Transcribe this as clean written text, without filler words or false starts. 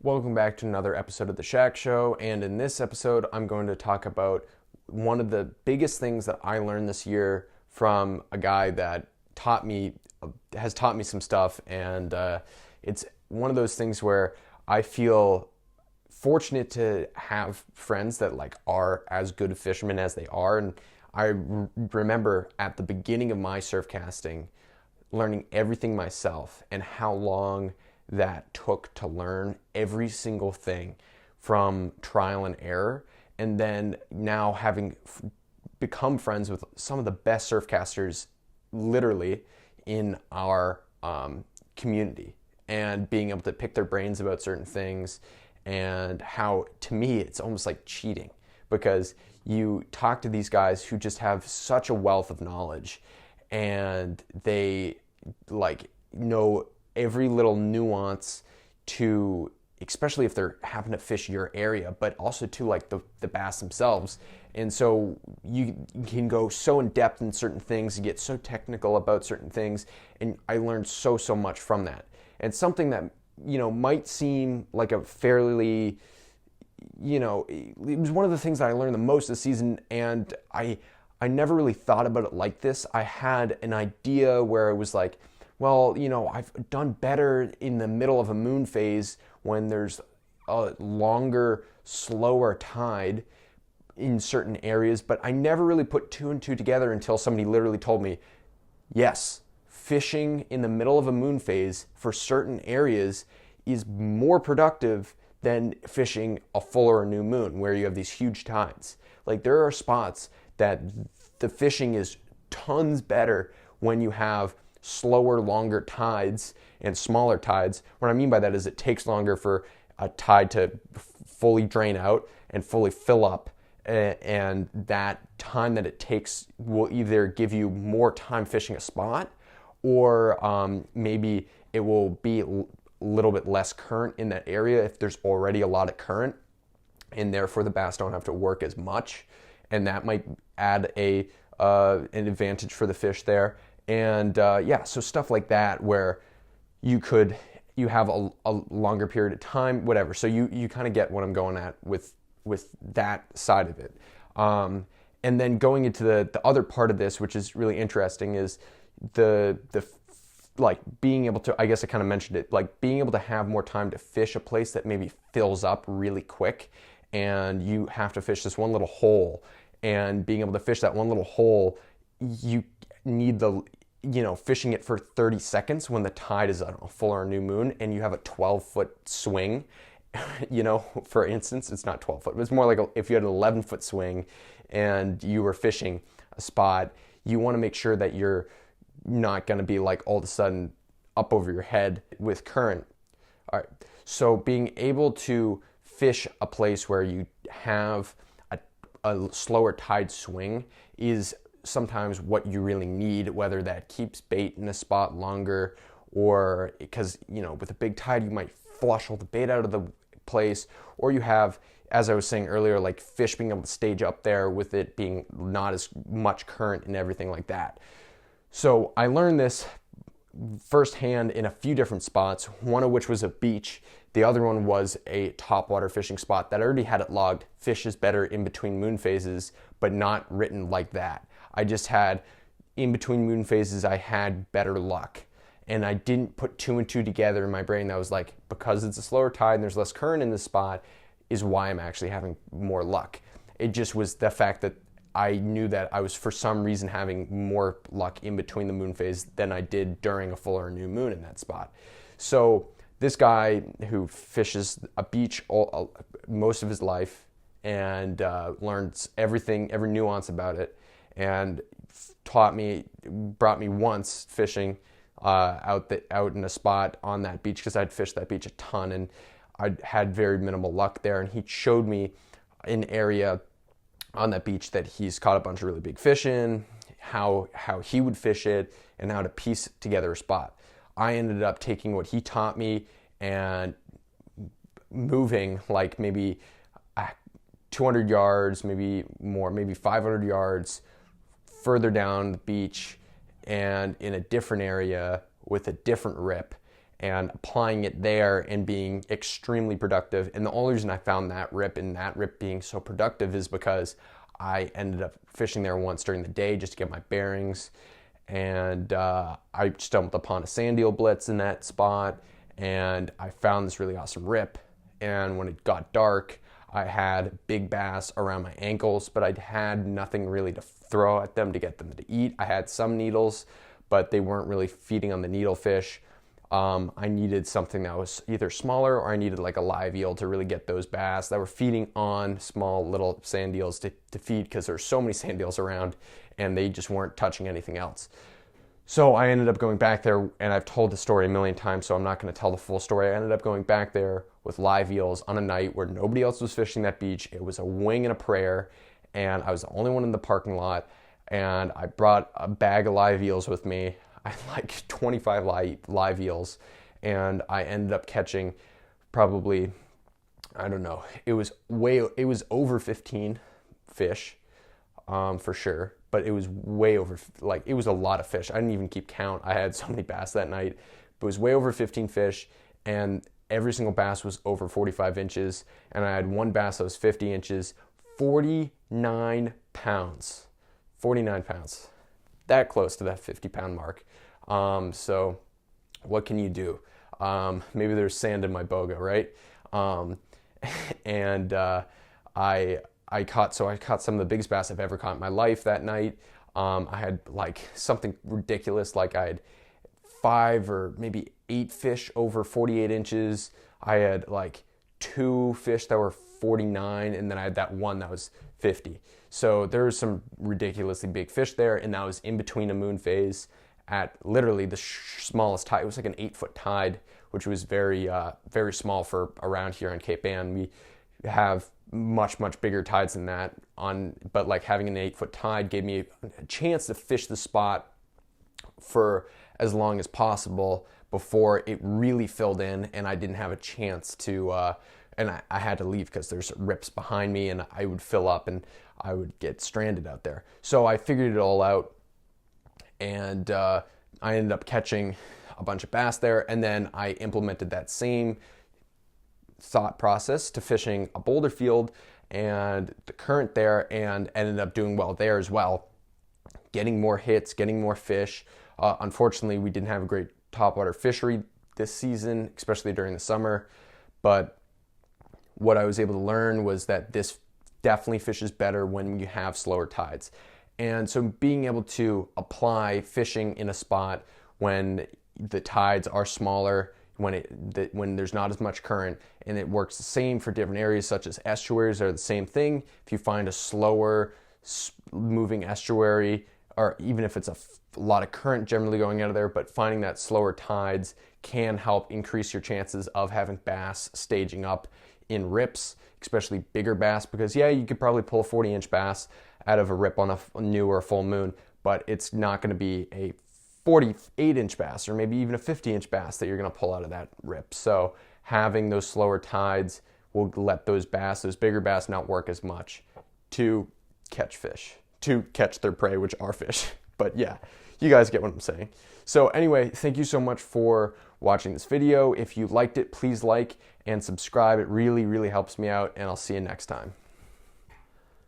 Welcome back to another episode of The Shack Show, and in this episode, I'm going to talk about one of the biggest things that I learned this year from a guy that has taught me some stuff, and it's one of those things where I feel fortunate to have friends that are as good fishermen as they are, and I remember at the beginning of my surf casting, learning everything myself and how long that took to learn every single thing from trial and error, and then now having become friends with some of the best surfcasters literally in our community, and being able to pick their brains about certain things, and how to me it's almost like cheating because you talk to these guys who just have such a wealth of knowledge, and they know every little nuance to, especially if they're happen to fish your area, but also to the bass themselves. And so you can go so in depth in certain things and get so technical about certain things. And I learned so much from that. And something that, might seem like a fairly, it was one of the things that I learned the most this season. And I never really thought about it like this. I had an idea where it was like, well, I've done better in the middle of a moon phase when there's a longer, slower tide in certain areas, but I never really put two and two together until somebody literally told me, yes, fishing in the middle of a moon phase for certain areas is more productive than fishing a full or a new moon where you have these huge tides. There are spots that the fishing is tons better when you have slower, longer tides and smaller tides. What I mean by that is it takes longer for a tide to fully drain out and fully fill up, and that time that it takes will either give you more time fishing a spot, or maybe it will be a little bit less current in that area if there's already a lot of current, and therefore the bass don't have to work as much, and that might add an advantage for the fish there. And so stuff like that where you have a longer period of time, whatever. So you kind of get what I'm going at with that side of it. And then going into the other part of this, which is really interesting, is the being able to, I guess I kind of mentioned it, being able to have more time to fish a place that maybe fills up really quick, and you have to fish this one little hole, and being able to fish that one little hole, you need fishing it for 30 seconds when the tide is, a full or a new moon, and you have a 12-foot swing. For instance, it's not 12 foot, but it's more like if you had an 11-foot swing and you were fishing a spot, you want to make sure that you're not going to be all of a sudden up over your head with current. All right. So being able to fish a place where you have a slower tide swing is sometimes what you really need, whether that keeps bait in a spot longer, or because with a big tide you might flush all the bait out of the place, or you have, as I was saying earlier, fish being able to stage up there with it being not as much current and everything like that. So I learned this firsthand in a few different spots, one of which was a beach. The other one was a topwater fishing spot that I already had it logged. Fish is better in between moon phases, but not written like that. I just had, in between moon phases, I had better luck. And I didn't put two and two together in my brain. That was because it's a slower tide and there's less current in this spot is why I'm actually having more luck. It just was the fact that I knew that I was for some reason having more luck in between the moon phase than I did during a full or a new moon in that spot. So this guy who fishes a beach most of his life and learns everything, every nuance about it, and brought me once fishing out in a spot on that beach, because I'd fished that beach a ton and I'd had very minimal luck there, and he showed me an area on that beach that he's caught a bunch of really big fish in, how he would fish it, and how to piece together a spot. I ended up taking what he taught me and moving maybe 200 yards, maybe more, maybe 500 yards further down the beach and in a different area with a different rip, and applying it there and being extremely productive. And the only reason I found that rip and that rip being so productive is because I ended up fishing there once during the day just to get my bearings. And I stumbled upon a sand eel blitz in that spot, and I found this really awesome rip. And when it got dark, I had big bass around my ankles, but I had nothing really to throw at them to get them to eat. I had some needles, but they weren't really feeding on the needlefish. I needed something that was either smaller, or I needed like a live eel to really get those bass that were feeding on small little sand eels to feed, because there's so many sand eels around and they just weren't touching anything else. So I ended up going back there, and I've told the story a million times, so I'm not going to tell the full story. I ended up going back there with live eels on a night where nobody else was fishing that beach. It was a wing and a prayer, and I was the only one in the parking lot, and I brought a bag of live eels with me. I had like 25 live eels, and I ended up catching probably, I don't know, it was over 15 fish for sure. But it was way over, like, it was a lot of fish. I didn't even keep count. I had so many bass that night. But it was way over 15 fish, and every single bass was over 45 inches. And I had one bass that was 50 inches, 49 pounds. 49 pounds. That close to that 50-pound mark. So what can you do? Maybe there's sand in my boga, right? I caught some of the biggest bass I've ever caught in my life that night. I had like something ridiculous, like I had 5 or maybe 8 fish over 48 inches. I had like 2 fish that were 49, and then I had that one that was 50. So there was some ridiculously big fish there, and that was in between a moon phase at literally the smallest tide. It was like an 8-foot tide, which was very small for around here on Cape Ann. We have much bigger tides than that but like having an 8-foot tide gave me a chance to fish the spot for as long as possible before it really filled in, and I didn't have a chance to and I had to leave because there's rips behind me, and I would fill up and I would get stranded out there. So I figured it all out, and I ended up catching a bunch of bass there, and then I implemented that same thought process to fishing a boulder field and the current there, and ended up doing well there as well, getting more hits, getting more fish. Unfortunately, we didn't have a great topwater fishery this season, especially during the summer, but what I was able to learn was that this definitely fishes better when you have slower tides. And so being able to apply fishing in a spot when the tides are smaller, when there's not as much current, and it works the same for different areas, such as estuaries are the same thing. If you find a slower moving estuary, or even if it's a lot of current generally going out of there, but finding that slower tides can help increase your chances of having bass staging up in rips, especially bigger bass, because yeah, you could probably pull a 40-inch bass out of a rip on a new or a full moon, but it's not going to be a 48-inch bass or maybe even a 50-inch bass that you're going to pull out of that rip. So having those slower tides will let those bigger bass not work as much to catch fish, to catch their prey, which are fish. But yeah, you guys get what I'm saying. So anyway, thank you so much for watching this video. If you liked it, please like and subscribe. It really helps me out, and I'll see you next time.